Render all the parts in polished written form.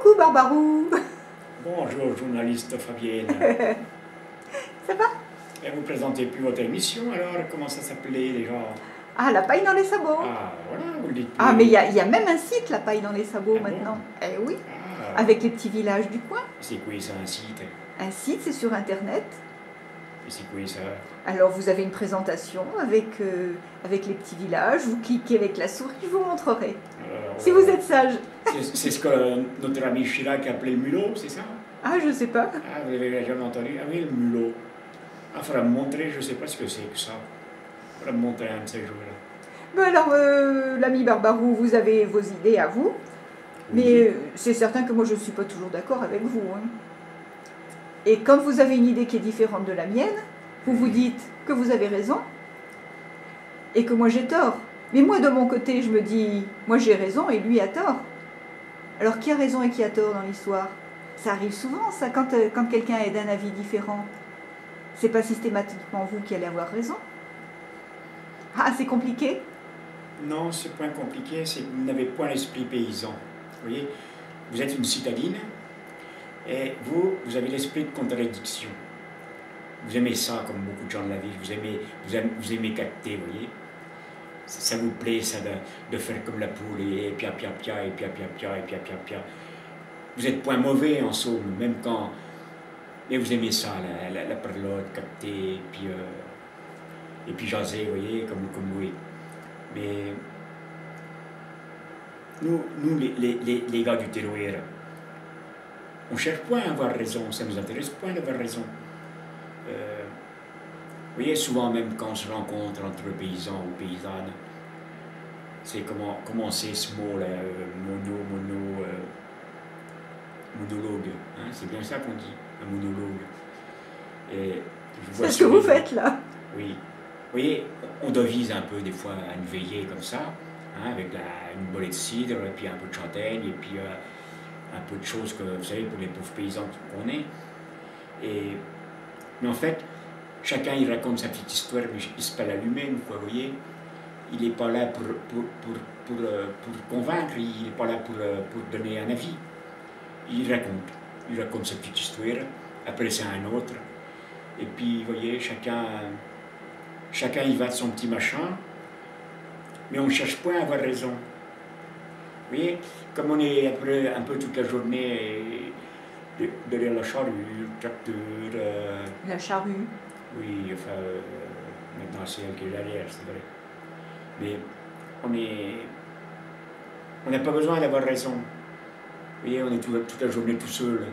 Coucou Barbarou. Bonjour, journaliste Fabienne. Ça va? Et vous présentez plus votre émission alors? Comment ça s'appelait déjà? Ah, la paille dans les sabots. Ah, voilà, vous le dites plus. Ah, mais il y a même un site, la paille dans les sabots, Ah bon? maintenant. Eh oui, Ah, avec les petits villages du coin. c'est quoi ça, un site? Un site, c'est sur Internet. Et c'est quoi ça? Alors, vous avez une présentation avec les petits villages. Vous cliquez avec la souris, je vous montrerai. Alors, Si vous êtes sage. C'est ce que notre ami Chirac appelait le mulot, c'est ça? Ah, je sais pas. Ah, vous avez jamais entendu? Ah oui, le mulot. Ah, il faudra me montrer, je ne sais pas ce que c'est que ça. Il faudra me montrer un de ces jours-là. Ben alors, l'ami Barbarou, vous avez vos idées à vous. Oui. Mais c'est certain que moi, je ne suis pas toujours d'accord avec vous. Hein. Et quand vous avez une idée qui est différente de la mienne, vous vous dites que vous avez raison et que moi j'ai tort. Mais moi, de mon côté, je me dis, moi j'ai raison et lui a tort. Alors, qui a raison et qui a tort dans l'histoire? Ça arrive souvent, ça, quand quelqu'un est d'un avis différent. C'est pas systématiquement vous qui allez avoir raison. Ah, c'est compliqué? Non, ce point compliqué, c'est que vous n'avez point l'esprit paysan. Vous voyez, vous êtes une citadine et vous avez l'esprit de contradiction. Vous aimez ça, comme beaucoup de gens de la ville, vous aimez capter, vous voyez. Ça vous plaît, ça, de faire comme la poule, et pia pia pia, et pia pia pia, et pia pia pia. Vous êtes point mauvais en somme, même quand... Mais vous aimez ça, la parlotte, capter, et puis jaser, vous voyez, comme oui. Mais nous les gars du terroir, on ne cherche point à avoir raison, ça ne nous intéresse point d'avoir raison. Vous voyez, souvent même quand on se rencontre entre paysans ou paysannes, c'est comment c'est ce mot-là, monologue, hein, c'est bien ça qu'on dit, un monologue. C'est ce que vous faites là. Oui. Vous voyez, on devise un peu des fois à une veillée comme ça, hein, avec une bolée de cidre, et puis un peu de châtaigne, et puis un peu de choses que, vous savez, pour les pauvres paysans qu'on est. Mais en fait, chacun il raconte sa petite histoire, mais il se parle à lui-même, quoi, vous voyez. Il n'est pas là pour convaincre, il n'est pas là pour donner un avis. Il raconte sa petite histoire, après c'est un autre. Et puis, vous voyez, chacun il va de son petit machin, mais on ne cherche point à avoir raison. Vous voyez, comme on est un peu toute la journée derrière la charrue, le tracteur... La charrue. Oui, enfin, maintenant c'est elle qui est derrière, c'est vrai. Mais on n'a pas besoin d'avoir raison. Vous voyez, on est toute la journée tout seul.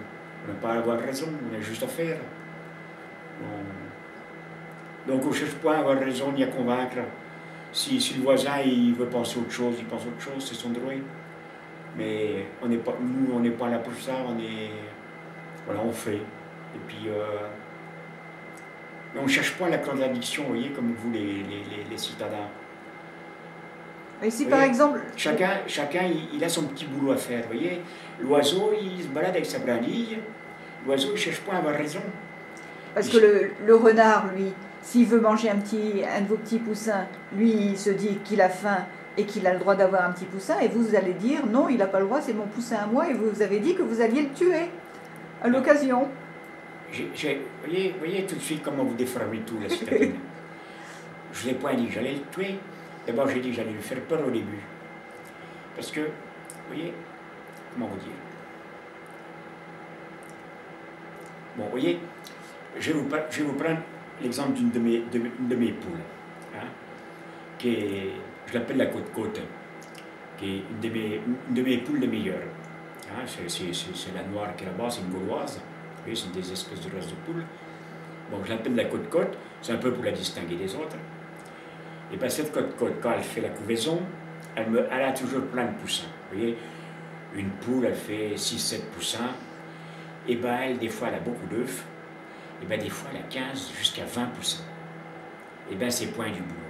On n'a pas à avoir raison, on a juste à faire. Donc on ne cherche pas à avoir raison ni à convaincre. Si le voisin il veut penser autre chose, il pense autre chose, c'est son droit. Mais nous, on n'est pas là pour ça, voilà, on fait. Et puis, mais on ne cherche pas la contradiction, vous voyez, comme vous les citadins. Et si par exemple... Chacun il a son petit boulot à faire, vous voyez. L'oiseau, il se balade avec sa brindille. L'oiseau, il ne cherche pas à avoir raison. Parce que le renard, lui, s'il veut manger un de vos petits poussins, lui, il se dit qu'il a faim et qu'il a le droit d'avoir un petit poussin, et vous allez dire, non, il n'a pas le droit, c'est mon poussin à moi, et vous avez dit que vous alliez le tuer, à l'occasion. Voyez tout de suite comment vous déformez tout, la citadine. Je ne vous ai point dit que j'allais le tuer. D'abord, j'ai dit que j'allais lui faire peur au début. Parce que, vous voyez, comment vous dire? Bon, vous voyez, je vais vous prendre l'exemple d'une de mes poules, hein, je l'appelle la côte-côte, qui est une de mes poules les meilleures. Hein, c'est la noire qui est là-bas, c'est une gauloise. Vous voyez, c'est des espèces de race de poules. Bon, je l'appelle la côte-côte, c'est un peu pour la distinguer des autres. Et bien cette côte-côte, quand elle fait la couvaison, elle a toujours plein de poussins. Vous voyez, une poule, elle fait 6-7 poussins. Et bien elle, des fois, elle a beaucoup d'œufs. Et bien des fois, elle a 15 jusqu'à 20 poussins. Et bien c'est point du boulot.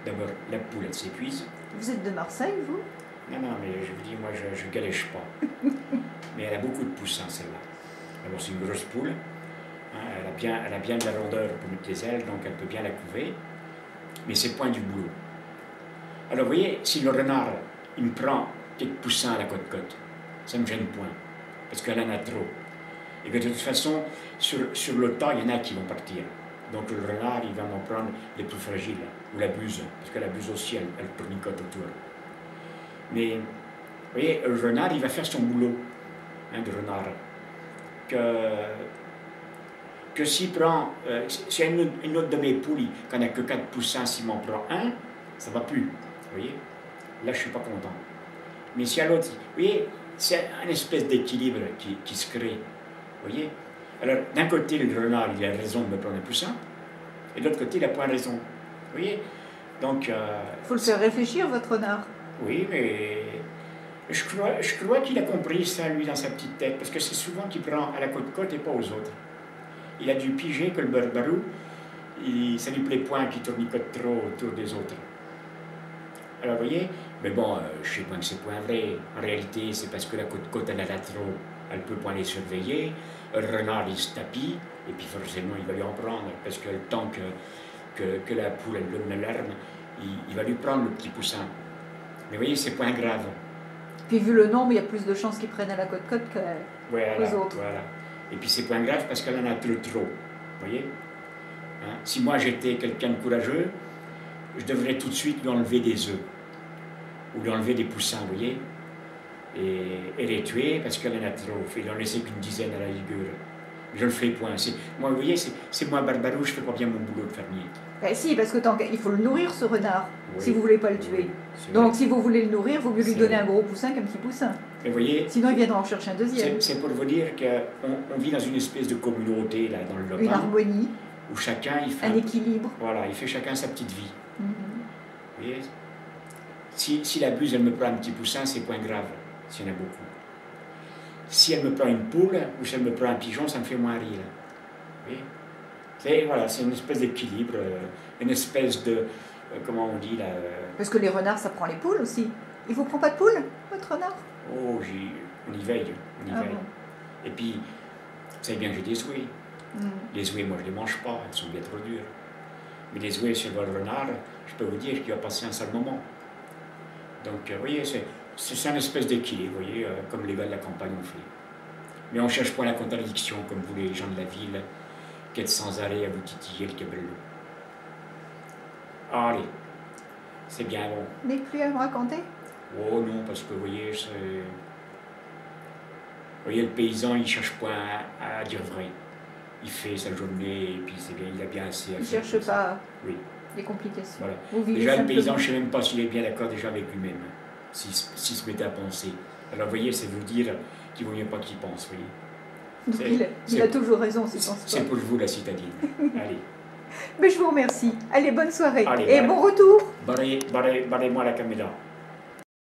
D'abord, la poule, elle s'épuise. Vous êtes de Marseille, vous? Non, mais je vous dis, moi, je galèche pas. Mais elle a beaucoup de poussins, celle-là. D'abord, c'est une grosse poule. Hein, elle a bien de la rondeur pour mettre les ailes, donc elle peut bien la couver. Mais c'est point du boulot. Alors, vous voyez, si le renard, il me prend quelques poussins à la côte-côte, ça ne me gêne point. parce qu'elle en a trop. Et que de toute façon, sur le tas, il y en a qui vont partir. Donc le renard, il va m'en prendre les plus fragiles, ou la buse, parce que la buse aussi, elle tournicote autour. Mais, vous voyez, le renard, il va faire son boulot, hein, de renard. Que s'il prend, si une autre de mes poules, quand il n'y a que 4 poussins, s'il m'en prend un, ça ne va plus, vous voyez. Là, je ne suis pas content. Mais si à l'autre, vous voyez, c'est une espèce d'équilibre qui se crée, vous voyez. Alors, d'un côté, le renard, il a raison de me prendre un poussin, et de l'autre côté, il n'a pas raison, vous voyez. Donc... il faut le faire réfléchir, votre renard. Oui, mais je crois qu'il a compris ça, lui, dans sa petite tête, parce que c'est souvent qu'il prend à la côte-côte et pas aux autres. Il a dû piger que le barbarou, ça lui plaît point qu'il tournicote trop autour des autres. Alors, vous voyez, mais bon, je sais pas que c'est point vrai. En réalité, c'est parce que la côte-côte, elle en a trop, elle peut pas les surveiller. Le renard, il se tapit, et puis forcément, il va lui en prendre, parce que le temps que la poule, elle donne l'alarme, il va lui prendre le petit poussin. Mais vous voyez, c'est point grave. Puis vu le nombre, il y a plus de chances qu'ils prennent à la côte-côte qu'aux autres. Voilà. Et puis c'est point grave parce qu'elle en a trop. Vous voyez, hein? Si moi j'étais quelqu'un de courageux, je devrais tout de suite lui enlever des œufs. Ou lui enlever des poussins, vous voyez. Et les tuer parce qu'elle en a trop. Il n'en laissait qu'une dizaine à la ligure. Je le fais point. Moi, vous voyez, c'est moi barbarou, je ne fais pas bien mon boulot de fermier. Ben si, parce que il faut le nourrir, ce renard, oui, si vous ne voulez pas le tuer. Donc si vous voulez le nourrir, il vaut mieux lui donner un gros poussin qu'un petit poussin. Mais vous voyez, sinon il viendra en chercher un deuxième. C'est pour vous dire qu'on vit dans une espèce de communauté, là, dans le lopin. Une harmonie. Où chacun, il fait... un équilibre. Voilà, il fait chacun sa petite vie. Vous voyez, si la buse, elle me prend un petit poussin, c'est point grave, s'il y en a beaucoup. Si elle me prend une poule, ou si elle me prend un pigeon, ça me fait moins rire. Vous voyez, voilà, c'est une espèce d'équilibre, une espèce de... comment on dit là Parce que les renards, ça prend les poules aussi. Il ne vous prend pas de poule, votre renard? Oh, on y veille, on y veille. Bon. Et puis, vous savez bien que j'ai des ouées. Les ouées, moi, je ne les mange pas, elles sont bien trop dures. Mais les ouées sur le renard, je peux vous dire qu'il va passer un sale moment. Donc, vous voyez, c'est une espèce d'équilibre, vous voyez, comme les gars de la campagne ont fait. Mais on ne cherche pas la contradiction, comme vous les gens de la ville, qui êtes sans arrêt à vous titiller le cabello. Allez, c'est bien bon. Vous n'avez plus à me raconter? Oh non, parce que vous voyez, le paysan, il ne cherche pas à dire vrai. Il fait sa journée et puis c'est bien, il a bien assez à faire. Il ne cherche pas les complications. Voilà. Vous vivez déjà, simplement. le paysan, je ne sais même pas s'il est bien d'accord déjà avec lui-même, s'il se mettait à penser. Alors, vous voyez, c'est vous dire qu'il vaut mieux pas qu'il pense, vous voyez. Donc, il a toujours raison, c'est pour vous, la citadine. Allez. Mais je vous remercie. Allez, bonne soirée. Allez, et bon retour. Barrez-moi la caméra.